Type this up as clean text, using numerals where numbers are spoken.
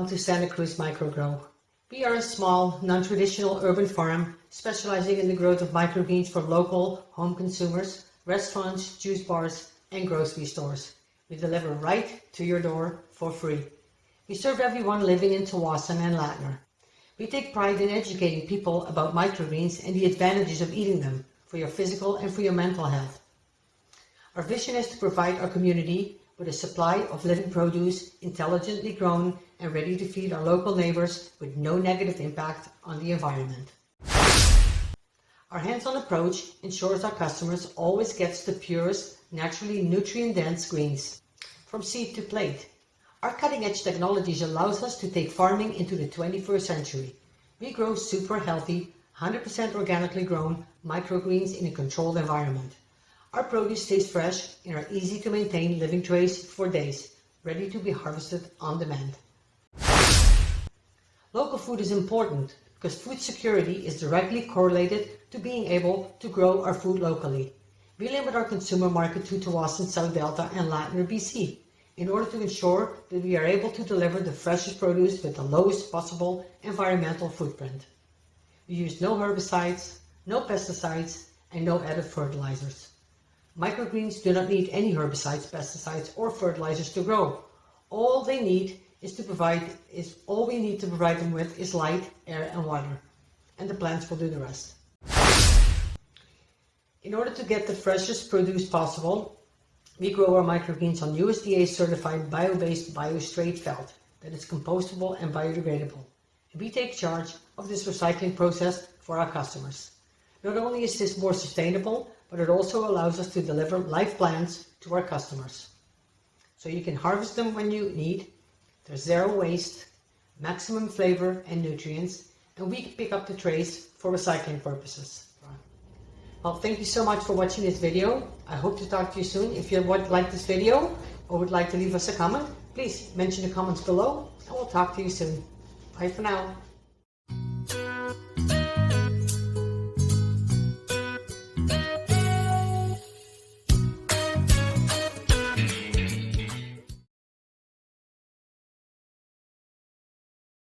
to scMicroGro. We are a small, non-traditional urban farm specializing in the growth of microgreens for local home consumers, restaurants, juice bars, and grocery stores. We deliver right to your door for free. We serve everyone living in Tsawwassen and Ladner. We take pride in educating people about microgreens and the advantages of eating them for your physical and for your mental health. Our vision is to provide our community with a supply of living produce, intelligently grown and ready to feed our local neighbors with no negative impact on the environment. Our hands-on approach ensures our customers always gets the purest, naturally nutrient-dense greens, from seed to plate. Our cutting-edge technologies allows us to take farming into the 21st century. We grow super healthy, 100% organically grown microgreens in a controlled environment. Our produce stays fresh in our easy-to-maintain living trays for days, ready to be harvested on demand. Local food is important because food security is directly correlated to being able to grow our food locally. We limit our consumer market to Tsawwassen, South Delta and Ladner, BC, in order to ensure that we are able to deliver the freshest produce with the lowest possible environmental footprint. We use no herbicides, no pesticides, and no added fertilizers. Microgreens do not need any herbicides, pesticides, or fertilizers to grow. All we need to provide them with is light, air, and water, and the plants will do the rest. In order to get the freshest produce possible, we grow our microgreens on USDA-certified bio-based bio-straight felt that is compostable and biodegradable. And we take charge of this recycling process for our customers. Not only is this more sustainable, but it also allows us to deliver live plants to our customers. So you can harvest them when you need. There's zero waste, maximum flavor and nutrients, and we can pick up the trays for recycling purposes. Well, thank you so much for watching this video. I hope to talk to you soon. If you like this video or would like to leave us a comment, please mention the comments below and we'll talk to you soon. Bye for now.